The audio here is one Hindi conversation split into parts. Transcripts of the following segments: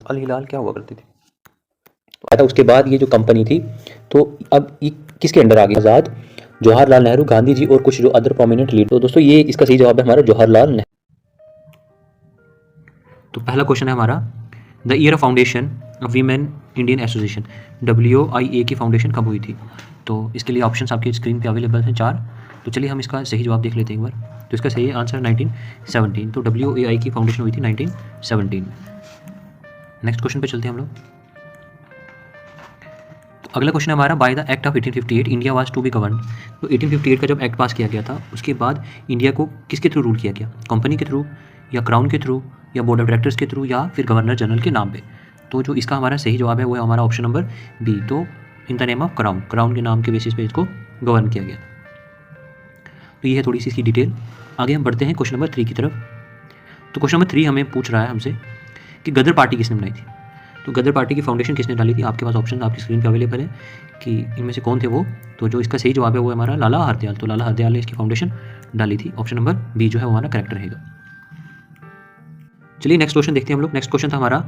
अल हिलाल क्या हुआ करती थी। तो आया था उसके बाद ये जो कंपनी थी, तो अब ये किसके अंडर आ गई? आज़ाद, जवाहरलाल नेहरू, गांधी जी और कुछ जो अदर प्रोमिनेंट लीडर। तो दोस्तों ये इसका सही जवाब है हमारा जवाहरलाल नेहरू। तो पहला क्वेश्चन है हमारा, the year of foundation of women Indian association, WIA की फाउंडेशन कब हुई थी? तो इसके लिए ऑप्शंस आपकी स्क्रीन पे अवेलेबल हैं 4। तो चलिए हम इसका सही जवाब देख लेते हैं एक बार। तो इसका सही आंसर 1917। तो WIA की फाउंडेशन हुई थी 1917 में। नेक्स्ट क्वेश्चन पे चलते हैं हम लोग। तो अगला क्वेश्चन है हमारा, by the act of 1858 India was to be govern. तो 1858 का जब एक्ट पास किया गया था उसके बाद इंडिया को किसके थ्रू रूल किया गया? कंपनी के थ्रू, या क्राउन के थ्रू, या बोर्ड ऑफ डायरेक्टर्स के थ्रू, या फिर गवर्नर जनरल के नाम पे? तो जो इसका हमारा सही जवाब है वो है हमारा ऑप्शन नंबर बी। तो in the name of crown, crown के नाम के बेसिस पे इसको गवर्न किया गया। तो ये है थोड़ी सी इसकी डिटेल। आगे हम बढ़ते हैं क्वेश्चन नंबर 3 की तरफ। तो क्वेश्चन नंबर 3 हमें पूछ रहा है हमसे कि गदर पार्टी किसने बनाई थी? तो गदर पार्टी की फाउंडेशन किसने डाली थी? आपके पास ऑप्शन आपकी स्क्रीन पे अवेलेबल है कि इनमें से कौन थे वो। तो जो इसका सही जवाब है वो है हमारा लाला हरदयाल। तो लाला हरदयाल ने इसकी फाउंडेशन डाली थी। ऑप्शन नंबर बी जो है वो हमारा करेक्ट रहेगा। चलिए नेक्स्ट क्वेश्चन देखते हैं हम लोग। नेक्स्ट क्वेश्चन था हमारा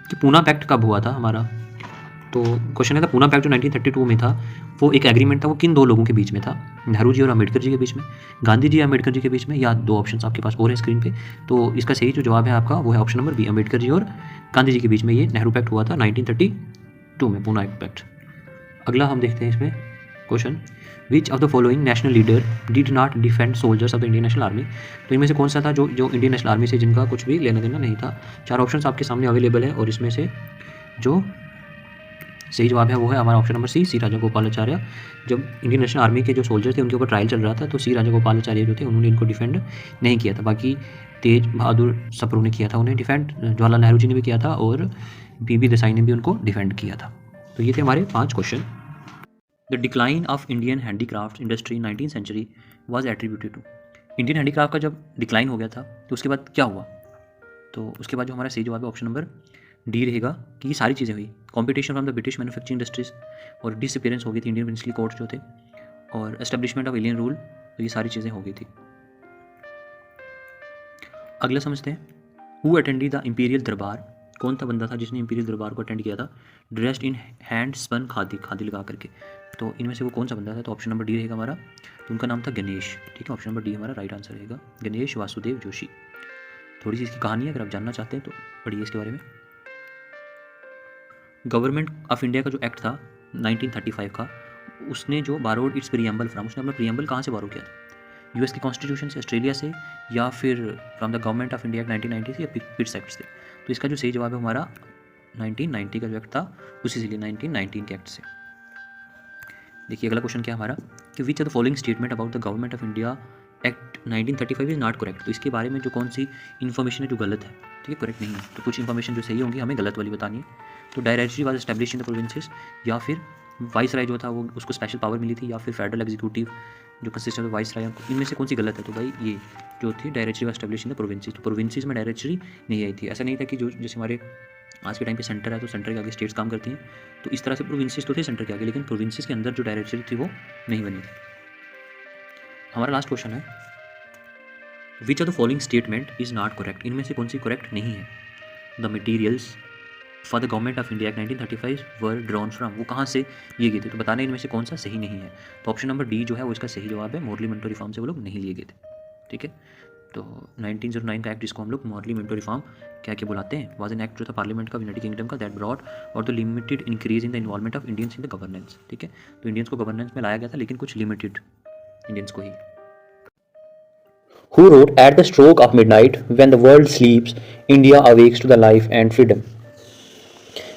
कि पूना पैक्ट कब हुआ था हमारा। तो क्वेश्चन है था पूना पैक्ट जो 1932 में था वो एक एग्रीमेंट था, वो किन दो लोगों के बीच में था? नेहरू जी और अम्बेडकर जी के बीच में, गांधी जी या अम्बेडकर जी के बीच में, या दो ऑप्शंस आपके पास और है स्क्रीन पे। तो इसका सही जो जवाब है आपका वो है option number B, Ambedkar ji और गांधी जी के बीच में ये नेहरू पैक्ट हुआ था 1932 में, पूना पैक्ट। अगला हम देखते हैं इसमें question, which of the following national leader did not defend soldiers of the Indian national army. तो इनमें से कौन सा था जो इंडियन नेशनल आर्मी से जिनका कुछ भी लेना देना नहीं था? 4 ऑप्शन आपके सामने अवेलेबल है और इसमें से जो सही जवाब है वो है हमारा ऑप्शन नंबर सी राजागोपालाचार्य। जब इंडियन नेशनल आर्मी के जो सोल्जर थे उनके ऊपर ट्रायल चल रहा था तो सी राजागोपालाचार्य जो थे उन्होंने इनको डिफेंड नहीं किया था। बाकी तेज बहादुर सप्रू ने किया था उन्हें डिफेंड, जवाहरलाल नेहरू जी ने भी किया था और BB देसाई ने भी उनको डिफेंड किया था। तो ये थे हमारे 5 question. The decline of Indian handicraft industry 19th century was attributed to. Indian handicraft का जब डिक्लाइन हो गया था तो उसके बाद क्या हुआ? तो उसके बाद जो हमारा सही जवाब है ऑप्शन नंबर डी रहेगा कि ये सारी चीज़ें हुई, competition from the British manufacturing industries, और डिसअपीयरेंस हो गई थी इंडियन प्रिंसली कोर्ट जो थे, और एस्टेब्लिशमेंट ऑफ एलियन रूल। तो ये सारी चीज़ें हो गई थी। अगला समझते हैं, हु अटेंडेड द इंपीरियल दरबार। कौन था बंदा था जिसने इंपीरियल दरबार को अटेंड किया था dressed in hand spun khadi, khadi लगा करके? तो इनमें से वो कौन सा बंदा था? तो ऑप्शन नंबर डी रहेगा हमारा। तो उनका नाम था गणेश। ठीक है, ऑप्शन नंबर डी हमारा राइट आंसर रहेगा, गणेश वासुदेव जोशी। थोड़ी सी इसकी कहानी है, अगर आप जानना चाहते हैं तो पढ़िए इसके बारे में। गवर्नमेंट ऑफ इंडिया का जो एक्ट था 1935 का, उसने जो बारोड इट्स प्रीएम्बल फ्रॉम, उसने अपना प्रीएम्बल कहाँ से बारो किया था? US के कॉन्स्टिट्यूशन से, ऑस्ट्रेलिया से, या फिर from the government of India 1990 से, या पिट्स एक्ट से? तो इसका जो सही जवाब है हमारा 1990 का जो एक्ट था उसी से लिए 1919 के एक्ट से। देखिए अगला क्वेश्चन क्या है हमारा कि which are the following statement about the government of India act 1935 is not correct. तो इसके बारे में जो कौन सी इन्फॉर्मेशन है जो गलत है, ठीक है, करेक्ट नहीं है। तो कुछ इन्फॉर्मेशन जो सही होंगी हमें गलत वाली बतानी है। तो directory was establish in the provinces, या फिर वाइस राय जो था वो उसको स्पेशल पावर मिली थी, या फिर फेडरल एग्जीक्यूटिव जो कंसिस्ट ऑफ वाइस राय। इनमें से कौन सी गलत है? तो भाई ये जो थी directory was establish in the provinces. तो प्रोविंसेस में डायरेक्टरी नहीं आई थी। ऐसा नहीं था कि जो जैसे हमारे आज के टाइम पे सेंटर है तो सेंटर के आगे स्टेट्स काम करती हैं, तो इस तरह से प्रोविंसेस तो थे सेंटर के आगे, लेकिन प्रोविंसेस के अंदर जो डायरेक्टरी थी वो नहीं बनी थी। हमारा लास्ट क्वेश्चन है, which of the following statement is not correct. इनमें से कौन सी करेक्ट नहीं है? The materials for the government of India 1935 were drawn from, वो कहाँ से लिए गए थे? तो बताना इनमें से कौन सा सही नहीं है। तो ऑप्शन नंबर डी जो है वो इसका सही जवाब है, मॉरली मिंटो रिफॉर्म से वो लोग नहीं लिए गए थे। ठीक है, तो 1909 का एक्ट जिसको हम लोग मॉरली मिंटो रिफॉर्म क्या क्या बुलाते हैं, वाज एन एक्ट जो था पार्लियामेंट का यूनाइटेड किंगडम का, दैट ब्रॉट और the limited increase in the involvement of Indians in the governance. ठीक है, तो इंडियंस को गवर्नेंस में लाया गया था लेकिन कुछ लिमिटेड इंडियंस को ही। Who wrote at the stroke of midnight when the world sleeps India awakes to the life and freedom।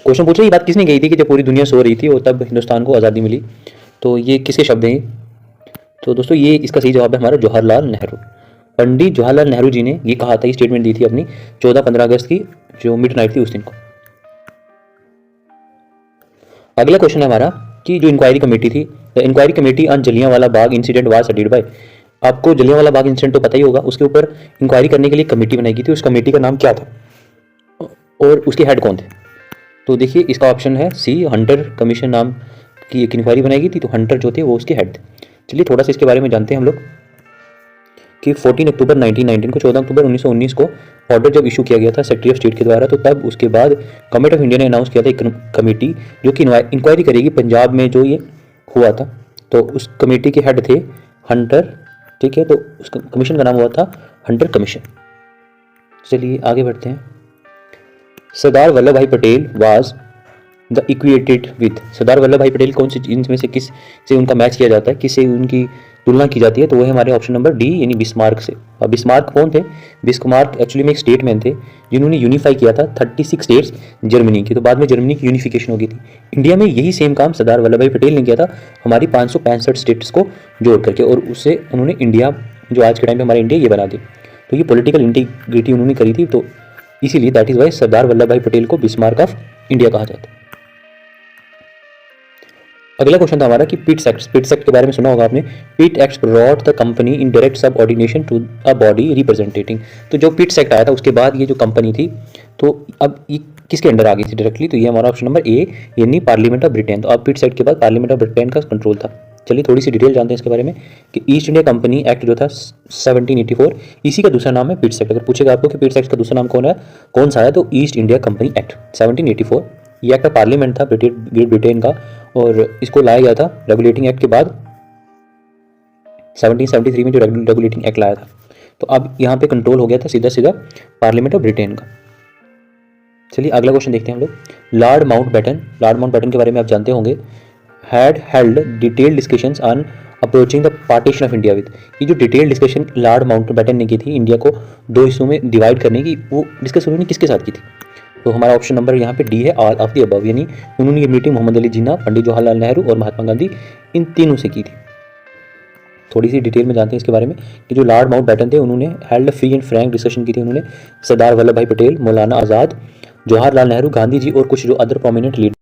Question पूछ रहे ये बात किसने कही थी कि जब पूरी दुनिया सो रही थी और तब हिंदुस्तान को आज़ादी मिली। तो ये किसके शब्द हैं? तो दोस्तों ये इसका सही जवाब है हमारा जवाहरलाल नेहरू। पंडित जवाहरलाल नेहरू जी ने ये कहा था, ये स्टेटमेंट दी थी अपनी 14-15 अगस्त की जो मिडनाइट थी उस दिन को। अगला क्वेश्चन है हमारा कि जो इंक्वायरी कमेटी थी, the inquiry committee on Jallianwala Bagh incident was headed by. आपको जलियांवाला बाग इंसिडेंट तो पता ही होगा, उसके ऊपर इंक्वायरी करने के लिए कमेटी बनाई गई थी। उस कमेटी का नाम क्या था और उसके हेड कौन थे? तो देखिए इसका ऑप्शन है सी, हंटर कमीशन नाम की एक इंक्वायरी बनाई गई थी, तो हंटर जो थे वो उसके हेड थे। चलिए थोड़ा सा इसके बारे में जानते हैं हम लोग। कि 14 अक्टूबर 1919 को 14 अक्टूबर 1919 को ऑर्डर जब इशू किया गया था सेक्रेटरी ऑफ स्टेट के द्वारा, तो तब उसके बाद गवर्नमेंट ऑफ इंडिया ने अनाउंस किया था एक कमेटी जो कि इंक्वायरी करेगी पंजाब में जो ये हुआ था। तो उस कमेटी के हेड थे हंटर, ठीक है, तो उस कमीशन का नाम हुआ था हंटर कमीशन। चलिए आगे बढ़ते हैं। Sardar Vallabh Bhai Patel was the equated with, Sardar Vallabh Bhai Patel कौन सी इनमें से किस से उनका मैच किया जाता है, किससे उनकी तुलना की जाती है, तो वो है हमारे ऑप्शन नंबर डी यानी बिस्मार्क से। और बिस्मार्क कौन थे? बिस्मार्क एक्चुअली में एक स्टेटमैन थे जिन्होंने यूनिफाई किया था 36 स्टेट्स जर्मनी की, तो बाद में जर्मनी की यूनिफिकेशन हो गई थी। इंडिया में यही सेम काम सरदार वल्लभ भाई पटेल ने किया था हमारी 565 स्टेट्स को जोड़ करके, और उससे उन्होंने इंडिया जो आज के टाइम पे हमारा इंडिया ये बना दी। तो ये पॉलिटिकल इंटीग्रिटी उन्होंने करी थी, तो इसीलिए दैट इज वाई सरदार वल्लभ भाई पटेल को बिस्मार्क ऑफ इंडिया कहा जाता है। अगला क्वेश्चन था हमारा कि पिट्स एक्ट के बारे में सुना होगा आपने। Pitt act brought the company in direct subordination to a body representing. तो जो पिट्स एक्ट आया था उसके बाद ये जो कंपनी थी, तो अब ये किसके अंडर आ गई थी डायरेक्टली, तो ये हमारा ऑप्शन नंबर ए यानी पार्लियामेंट ऑफ ब्रिटेन। तो अब पिट्स एक्ट के बाद पार्लियामेंट ऑफ ब्रिटेन का कंट्रोल था। चलिए थोड़ी सी डिटेल जानते हैं इसके बारे में कि ईस्ट इंडिया कंपनी एक्ट जो था 1784, इसी का दूसरा नाम है पिट्स एक्ट। अगर पूछेगा आपको कि पिट्स एक्ट का दूसरा नाम कौन सा है, तो ईस्ट इंडिया कंपनी एक्ट 1784। ये एक्ट पार्लियामेंट था ग्रेट ब्रिटेन का, और इसको लाया गया था रेगुलेटिंग एक्ट के बाद 1773 में जो रेगुलेटिंग एक्ट लाया था। तो अब यहाँ पे कंट्रोल हो गया था सीधा सीधा पार्लियामेंट ऑफ ब्रिटेन का। चलिए अगला क्वेश्चन देखते हैं हम लोग। लॉर्ड माउंटबेटन के बारे में आप जानते होंगे। Had held detail discussions on approaching the partition of India with. ये जो डिटेल डिस्कशन लॉर्ड माउंटबेटन ने की थी इंडिया को दो हिस्सों में डिवाइड करने की, वो डिस्कस उन्होंने किसके साथ की थी, तो हमारा ऑप्शन नंबर यहाँ पे डी है, ऑल ऑफ द अबव, यानी उन्होंने ये मीटिंग मोहम्मद अली जिन्ना, पंडित जवाहरलाल नेहरू और महात्मा गांधी इन तीनों से की थी। थोड़ी सी डिटेल में जानते हैं इसके बारे में कि जो लॉर्ड माउंटबेटन थे उन्होंने held free and Frank discussion की थी। उन्होंने सरदार वल्लभ भाई पटेल, मौलाना आज़ाद, जवाहरलाल नेहरू, गांधी जी और कुछ जो अदर प्रोमिनेंट लीडर।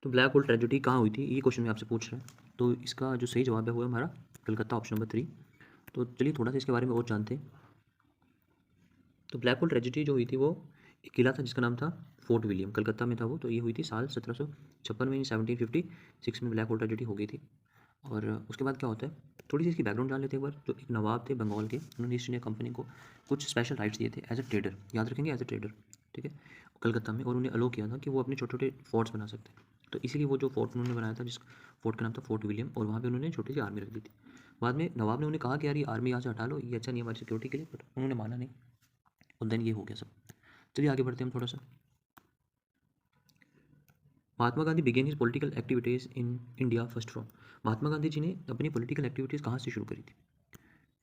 तो ब्लैक होल ट्रेजेडी कहाँ हुई थी, ये क्वेश्चन में आपसे पूछ रहे हैं, तो इसका जो सही जवाब है वो है हमारा कलकत्ता, ऑप्शन नंबर 3। तो चलिए थोड़ा सा इसके बारे में और जानते हैं। तो ब्लैक होल ट्रेजेडी जो हुई थी वो एक किला था जिसका नाम था फोर्ट विलियम, कलकत्ता में था वो। तो ये हुई थी साल 1756 में, 1756 में ब्लैक होल ट्रेजेडी हो गई थी। और उसके बाद क्या होता है, थोड़ी सी इसकी बैकग्राउंड जान लेते हैं एक बार। जो एक नवाब थे बंगाल के, उन्होंने ईस्ट इंडिया कंपनी को कुछ स्पेशल राइट्स दिए थे एज अ ट्रेडर, याद रखेंगे, एज अ ट्रेडर, ठीक है, कलकत्ता में, और उन्हें अलो किया था कि वो अपने छोटे छोटे फोर्ट्स बना सकते हैं। तो इसीलिए वो जो फोर्ट उन्होंने बनाया था, जिस फोर्ट का नाम था फोर्ट विलियम, और वहाँ पे उन्होंने छोटी सी आर्मी रख दी थी। बाद में नवाब ने उन्हें कहा कि यार ये आर्मी यहाँ से हटा लो, ये अच्छा नहीं हमारी सिक्योरिटी के लिए, बट उन्होंने माना नहीं, और देन ये हो गया सब। चलिए आगे बढ़ते हैं हम थोड़ा सा। Mahatma Gandhi began his political activities in India first from. Mahatma Gandhi ji ने अपनी पॉलिटिकल एक्टिविटीज़ कहाँ से शुरू करी थी,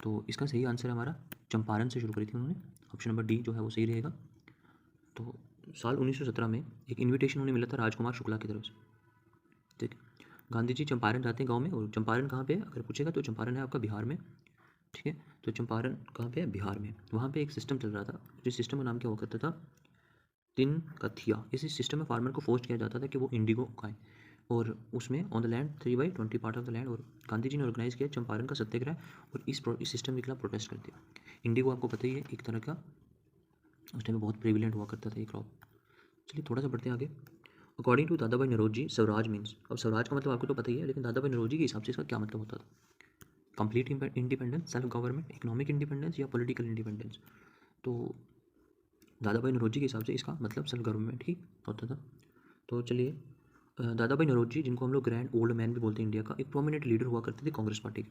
तो इसका सही आंसर है हमारा चंपारण से शुरू करी थी उन्होंने, ऑप्शन नंबर डी जो है वो सही रहेगा। तो साल 1917 में एक इन्विटेशन उन्हें मिला था राजकुमार शुक्ला की तरफ से, ठीक। गांधी जी चंपारण जाते हैं गांव में, और चंपारण कहाँ पे है अगर पूछेगा तो चंपारण है आपका बिहार में, ठीक है। तो चंपारण कहाँ पे है, बिहार में। वहाँ पे एक सिस्टम चल रहा था, जिस सिस्टम का नाम क्या हुआ करता था, तिन कथिया। इसी सिस्टम में फार्मर को फोर्स किया जाता था कि वो इंडिगो खाएं, और उसमें on the land 3/20 part of the land. और गांधी जी ने ऑर्गेनाइज किया चंपारण का सत्याग्रह, और इस सिस्टम के खिलाफ प्रोटेस्ट कर दिया। इंडिगो आपको पता ही है एक तरह का उस टाइम में बहुत प्रेविलेंट हुआ करता था ये क्रॉप। चलिए थोड़ा सा बढ़ते हैं आगे। अकॉर्डिंग टू दादा भाई नौरोजी, स्वराज मीन्स, अब स्वराज का मतलब आपको तो पता ही है, लेकिन दादा भाई नौरोजी के हिसाब से इसका क्या मतलब होता था, complete independence, self government, economic independence या पॉलिटिकल इंडिपेंडेंस। तो दादा भाई नौरोजी के हिसाब से इसका मतलब सेल्फ गवर्नमेंट ही होता था। तो चलिए दादा भाई नौरोजी, जिनको हम लोग ग्रैंड ओल्ड मैन भी बोलते हैं इंडिया का, एक प्रोमिनेंट लीडर हुआ करते थे कांग्रेस पार्टी के।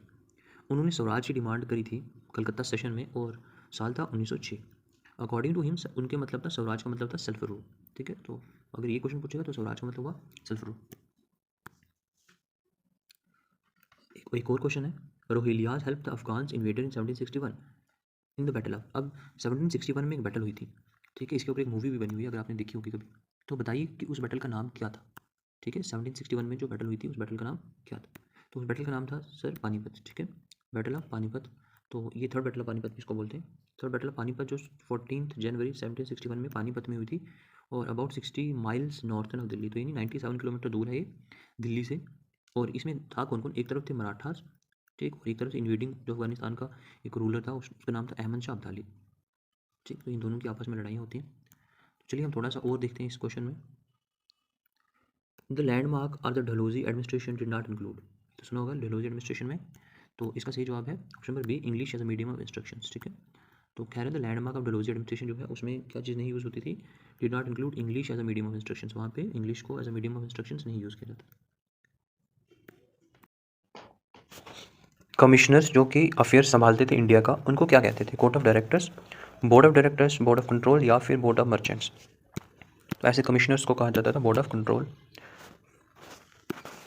उन्होंने स्वराज की डिमांड करी थी कलकत्ता सेशन में, और साल था 1906। अकॉर्डिंग टू हिम उनके मतलब था, स्वराज का मतलब था सेल्फ रूल, ठीक है। तो अगर ये क्वेश्चन पूछेगा तो स्वराज का मतलब हुआ सेल्फ रूल। एक और क्वेश्चन है, Rohillas help the Afghans invader in 1761 in the battle of. अब 1761 में एक बैटल हुई थी, ठीक है, इसके ऊपर एक मूवी भी बनी हुई है अगर आपने देखी होगी कभी। तो बताइए कि उस बैटल का नाम क्या था, ठीक है। 1761 में जो बैटल हुई थी उस बैटल का नाम क्या था, तो उस बैटल का नाम था सर पानीपत, ठीक है, बैटल ऑफ पानीपत। तो ये थर्ड बैटल ऑफ पानीपत भी इसको बोलते हैं। थर्ड बैटल ऑफ पानीपत जो 14 जनवरी 1761 में पानीपत में हुई थी, और about 60 miles northern of Delhi, तो यानी 97 किलोमीटर दूर है ये दिल्ली से। और इसमें था कौन कौन, एक तरफ थे मराठास, ठीक, और एक तरफ से इन्वेडिंग जो अफगानिस्तान का एक रूलर था, उसका नाम था अहमद शाह अब्दाली, ठीक। तो इन दोनों की आपस में लड़ाई होती हैं। तो चलिए हम थोड़ा सा और देखते हैं इस क्वेश्चन में। The landmark are the Dalhousie administration did not include. तो सुना होगा डलहौजी एडमिनिस्ट्रेशन में तो इसका सही जवाब है option number B, English as a medium of instructions. ठीक है, तो कह रहे थे लैंडमार्क ऑफ डलहौजी एडमिनिस्ट्रेशन जो है उसमें क्या चीज़ नहीं यूज़ होती थी, did not include English as a medium of instructions. वहाँ पे इंग्लिश को as a medium of instructions नहीं यूज़ किया जाता। कमिश्नर्स जो कि अफेयर्स संभालते थे इंडिया का, उनको क्या कहते थे? Court of directors, board of directors, board of control या फिर बोर्ड ऑफ मर्चेंट्स। तो ऐसे कमिश्नर्स को कहा जाता था बोर्ड ऑफ कंट्रोल।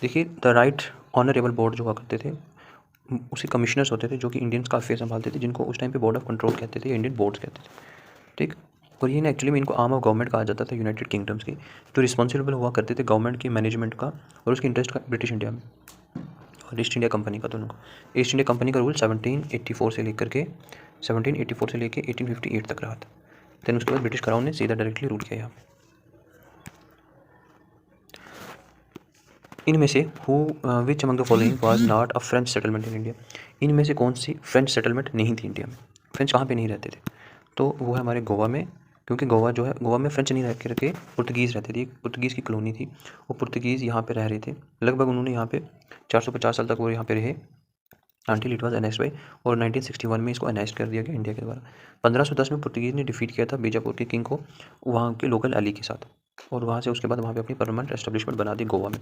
देखिए द राइट ऑनरेबल बोर्ड जो हुआ करते थे उसे कमिश्नर्स होते थे जो कि इंडियंस का अफेयर संभालते थे, जिनको उस टाइम पे बोर्ड ऑफ कंट्रोल कहते थे, इंडियन बोर्ड्स कहते थे। ठीक, और ये ना एक्चुअली में इनको आर्म ऑफ गवर्नमेंट कहा जाता था यूनाइटेड किंगडम्स की, जो रिस्पॉन्सिबल हुआ करते थे गवर्नमेंट की मैनेजमेंट का और उसके इंटरेस्ट का ब्रिटिश इंडिया में और ईस्ट इंडिया कंपनी का दोनों को। ईस्ट इंडिया कंपनी का रूल 1784 से लेकर के 1858 तक रहा था। देन उसके बाद ब्रिटिश क्राउन ने सीधा डायरेक्टली रूल किया यहाँ। इनमें से which among the following was not a French settlement in India. इनमें से कौन सी फ्रेंच सेटलमेंट नहीं थी इंडिया में? फ्रेंच कहाँ पे नहीं रहते थे? तो वो है हमारे गोवा में, क्योंकि गोवा जो है, गोवा में फ्रेंच नहीं रह के रखे, पुर्तगीज़ रहते थे। पुर्तगीज़ की कॉलोनी थी, वो पुर्तगीज़ यहाँ पे रह रहे थे। लगभग उन्होंने यहाँ पे 450 साल तक वो यहाँ पे रहे until it was annexed by, और 1961 में इसको अनेक्स्ट कर दिया गया इंडिया के द्वारा। 1510 में पुर्तगीज़ ने डिफीट किया था बीजापुर के किंग को वहाँ के लोकल अली के साथ, और वहाँ से उसके बाद वहाँ पे अपनी परमानेंट एस्टेब्लिशमेंट बना दी गोवा में।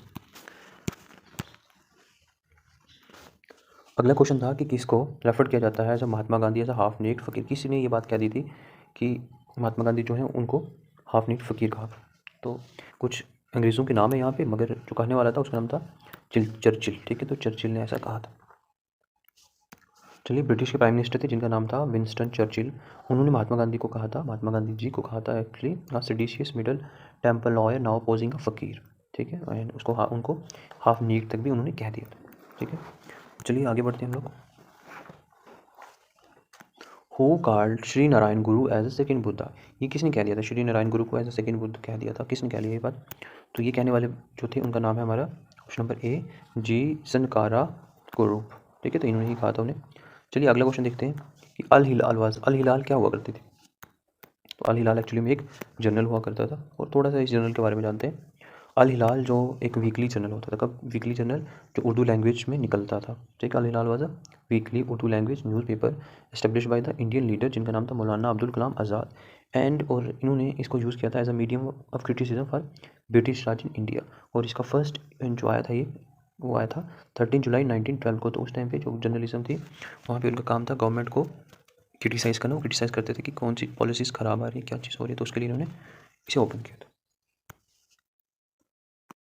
अगला क्वेश्चन था कि किसको रेफर किया जाता है as Mahatma Gandhi as a half naked fakir. किसी ने ये बात कह दी थी कि महात्मा गांधी जो है उनको हाफ नेक्ड फ़कीर कहा। तो कुछ अंग्रेज़ों के नाम है यहाँ पे, मगर जो कहने वाला था उसका नाम था चर्चिल। ठीक है, तो चर्चिल ने ऐसा कहा था। चलिए, ब्रिटिश के प्राइम मिनिस्टर थे जिनका नाम था विंस्टन चर्चिल। उन्होंने महात्मा गांधी को कहा था, महात्मा गांधी जी को कहा था actually a seditious middle temple lawyer now posing a फ़कीर। ठीक है, एंड उसको उनको हाफ नेक्ड तक भी उन्होंने कह दिया था। ठीक है, चलिए आगे बढ़ते हैं हम लोग। Who called Shri Narayan Guru as a second Buddha. ये किसने कह दिया था? श्री नारायण गुरु को एज अ सेकेंड बुद्ध कह दिया था। किसने कह लिया ये बात? तो ये कहने वाले जो थे उनका नाम है हमारा ऑप्शन नंबर ए, जी सनकारा गुरु। ठीक है, तो इन्होंने ही कहा था उन्हें। चलिए अगला क्वेश्चन देखते हैं कि अल हिलाल क्या हुआ करती थी। तो अल हिलाल एक्चुअली में एक जर्नल हुआ करता था, और थोड़ा सा इस जर्नल के बारे में जानते हैं। अल हिलाल जो एक वीकली जर्नल होता था, कब? वीकली जर्नल जो उर्दू लैंग्वेज में निकलता था। ठीक है, Al Hilal was a weekly Urdu language newspaper establish by the Indian leader जिनका नाम था मौलाना अब्दुल कलाम आज़ाद, एंड और इन्होंने इसको यूज़ किया था as a medium of criticism for British Raj in India. और इसका फर्स्ट जो आया था वो आया था 13 जुलाई 1912 को। तो उस टाइम पे जो जर्नलिज्म थी वहाँ पे उनका काम था गवर्नमेंट को क्रिटिसाइज़ करना। वो क्रिटिसाइज़ करते थे कि कौन सी पॉलिसीज़ ख़राब आ रही है, क्या चीज़ हो रही है, तो उसके लिए इन्होंने इसे ओपन किया था।